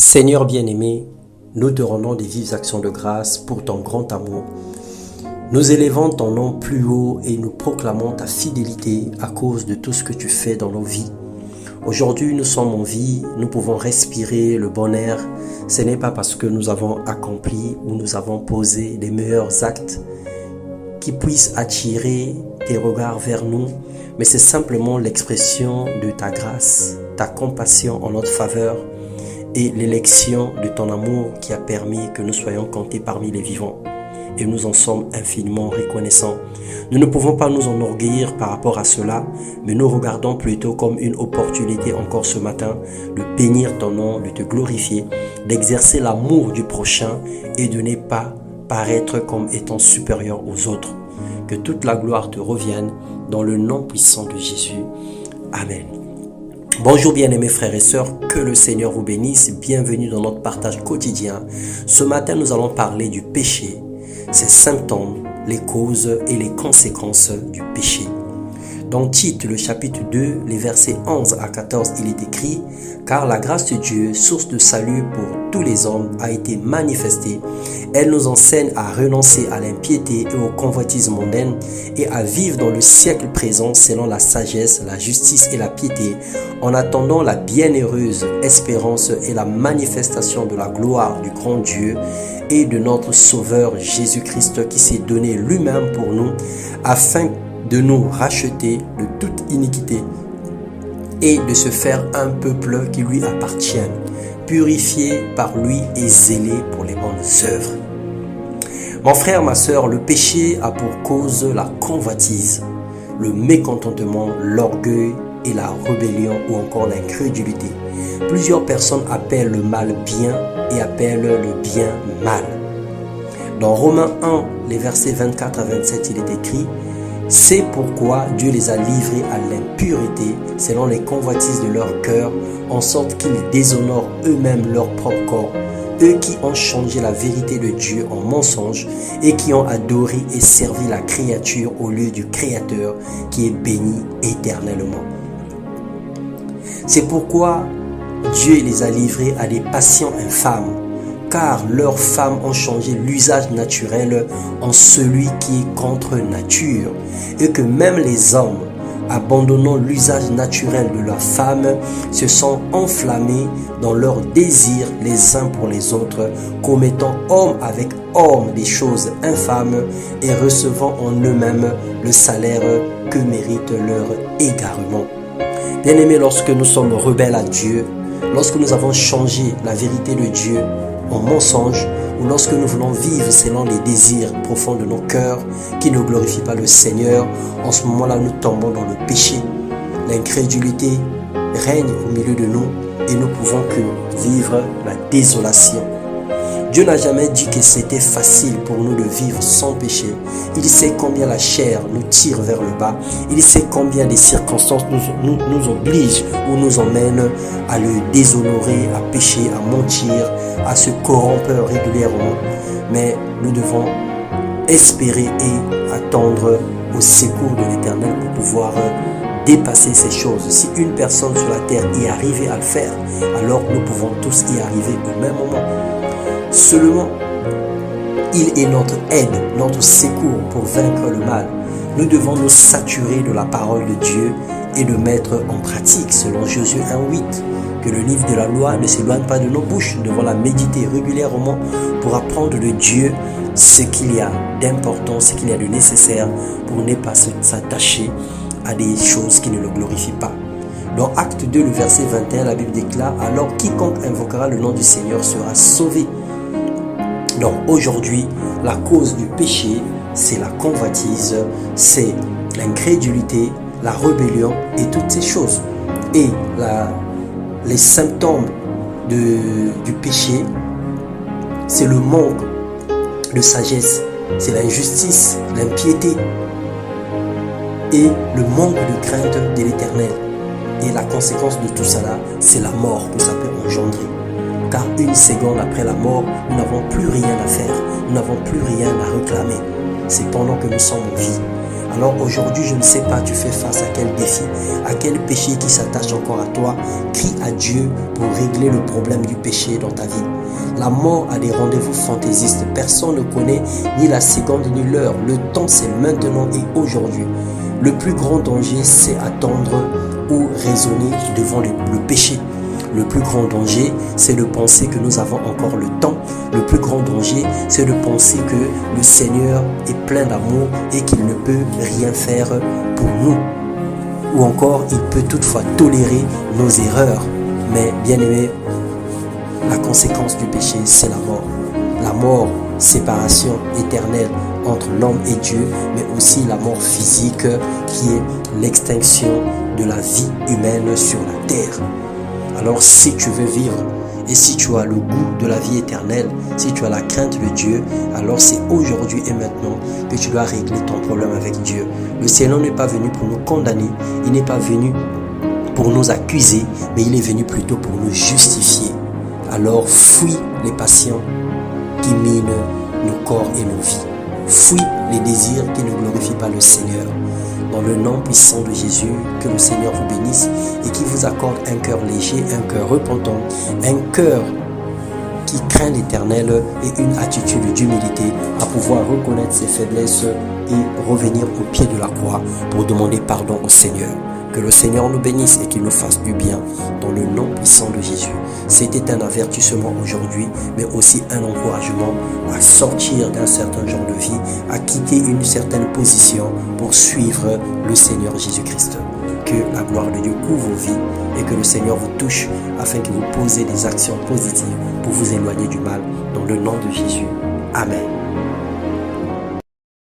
Seigneur bien-aimé, nous te rendons des vives actions de grâce pour ton grand amour. Nous élevons ton nom plus haut et nous proclamons ta fidélité à cause de tout ce que tu fais dans nos vies. Aujourd'hui, nous sommes en vie, nous pouvons respirer le bon air. Ce n'est pas parce que nous avons accompli ou nous avons posé les meilleurs actes qui puissent attirer tes regards vers nous, mais c'est simplement l'expression de ta grâce, ta compassion en notre faveur et l'élection de ton amour qui a permis que nous soyons comptés parmi les vivants. Et nous en sommes infiniment reconnaissants. Nous ne pouvons pas nous enorgueillir par rapport à cela, mais nous regardons plutôt comme une opportunité encore ce matin de bénir ton nom, de te glorifier, d'exercer l'amour du prochain et de ne pas paraître comme étant supérieur aux autres. Que toute la gloire te revienne dans le nom puissant de Jésus. Amen. Bonjour bien-aimés frères et sœurs, que le Seigneur vous bénisse. Bienvenue dans notre partage quotidien. Ce matin, nous allons parler du péché, ses symptômes, les causes et les conséquences du péché. Dans Tite, le chapitre 2, les versets 11 à 14, il est écrit « Car la grâce de Dieu, source de salut pour tous les hommes, a été manifestée. Elle nous enseigne à renoncer à l'impiété et aux convoitises mondaines et à vivre dans le siècle présent selon la sagesse, la justice et la piété, en attendant la bienheureuse espérance et la manifestation de la gloire du grand Dieu et de notre Sauveur Jésus-Christ qui s'est donné lui-même pour nous, afin de nous racheter de toute iniquité et de se faire un peuple qui lui appartienne, purifié par lui et zélé pour les bonnes œuvres. Mon frère, ma sœur, le péché a pour cause la convoitise, le mécontentement, l'orgueil et la rébellion ou encore l'incrédulité. Plusieurs personnes appellent le mal bien et appellent le bien mal. Dans Romains 1, les versets 24 à 27, il est écrit « C'est pourquoi Dieu les a livrés à l'impureté selon les convoitises de leur cœur, en sorte qu'ils déshonorent eux-mêmes leur propre corps, eux qui ont changé la vérité de Dieu en mensonge et qui ont adoré et servi la créature au lieu du Créateur qui est béni éternellement. C'est pourquoi Dieu les a livrés à des passions infâmes, car leurs femmes ont changé l'usage naturel en celui qui est contre nature, et que même les hommes, abandonnant l'usage naturel de leurs femmes, se sont enflammés dans leurs désirs les uns pour les autres, commettant homme avec homme des choses infâmes et recevant en eux-mêmes le salaire que mérite leur égarement. Bien-aimés, lorsque nous sommes rebelles à Dieu, lorsque nous avons changé la vérité de Dieu en mensonge, ou lorsque nous voulons vivre selon les désirs profonds de nos cœurs qui ne glorifient pas le Seigneur, en ce moment-là, nous tombons dans le péché. L'incrédulité règne au milieu de nous et nous pouvons que vivre la désolation. Dieu n'a jamais dit que c'était facile pour nous de vivre sans péché. Il sait combien la chair nous tire vers le bas. Il sait combien les circonstances nous obligent ou nous emmènent à le déshonorer, à pécher, à mentir, à se corrompre régulièrement. Mais nous devons espérer et attendre au secours de l'Éternel pour pouvoir dépasser ces choses. Si une personne sur la terre est arrivée à le faire, alors nous pouvons tous y arriver au même moment. Seulement, il est notre aide, notre secours pour vaincre le mal. Nous devons nous saturer de la parole de Dieu et de mettre en pratique, selon Josué 1:8, que le livre de la loi ne s'éloigne pas de nos bouches. Nous devons la méditer régulièrement pour apprendre de Dieu ce qu'il y a d'important, ce qu'il y a de nécessaire pour ne pas s'attacher à des choses qui ne le glorifient pas. Dans Acte 2, le verset 21, la Bible déclare « Alors quiconque invoquera le nom du Seigneur sera sauvé ». Donc aujourd'hui, la cause du péché, c'est la convoitise, c'est l'incrédulité, la rébellion et toutes ces choses. Et les symptômes du péché, c'est le manque de sagesse, c'est l'injustice, l'impiété et le manque de crainte de l'Éternel. Et la conséquence de tout cela, c'est la mort que ça peut engendrer. Car une seconde après la mort, nous n'avons plus rien à faire, nous n'avons plus rien à réclamer. C'est pendant que nous sommes en vie. Alors aujourd'hui, je ne sais pas, tu fais face à quel défi, à quel péché qui s'attache encore à toi. Crie à Dieu pour régler le problème du péché dans ta vie. La mort a des rendez-vous fantaisistes. Personne ne connaît ni la seconde ni l'heure. Le temps, c'est maintenant et aujourd'hui. Le plus grand danger, c'est attendre ou raisonner devant le péché. Le plus grand danger, c'est de penser que nous avons encore le temps. Le plus grand danger, c'est de penser que le Seigneur est plein d'amour et qu'il ne peut rien faire pour nous. Ou encore, il peut toutefois tolérer nos erreurs. Mais bien aimé, la conséquence du péché, c'est la mort. La mort, séparation éternelle entre l'homme et Dieu, mais aussi la mort physique qui est l'extinction de la vie humaine sur la terre. Alors si tu veux vivre et si tu as le goût de la vie éternelle, si tu as la crainte de Dieu, alors c'est aujourd'hui et maintenant que tu dois régler ton problème avec Dieu. Le Seigneur n'est pas venu pour nous condamner, il n'est pas venu pour nous accuser, mais il est venu plutôt pour nous justifier. Alors fuis les passions qui minent nos corps et nos vies. Fuis les désirs qui ne glorifient pas le Seigneur. Dans le nom puissant de Jésus, que le Seigneur vous bénisse et qu'il vous accorde un cœur léger, un cœur repentant, un cœur qui craint l'Éternel et une attitude d'humilité à pouvoir reconnaître ses faiblesses et revenir au pied de la croix pour demander pardon au Seigneur. Que le Seigneur nous bénisse et qu'il nous fasse du bien dans le nom puissant de Jésus. C'était un avertissement aujourd'hui, mais aussi un encouragement à sortir d'un certain genre de vie, à quitter une certaine position pour suivre le Seigneur Jésus-Christ. Que la gloire de Dieu couvre vos vies et que le Seigneur vous touche afin que vous posez des actions positives pour vous éloigner du mal dans le nom de Jésus. Amen.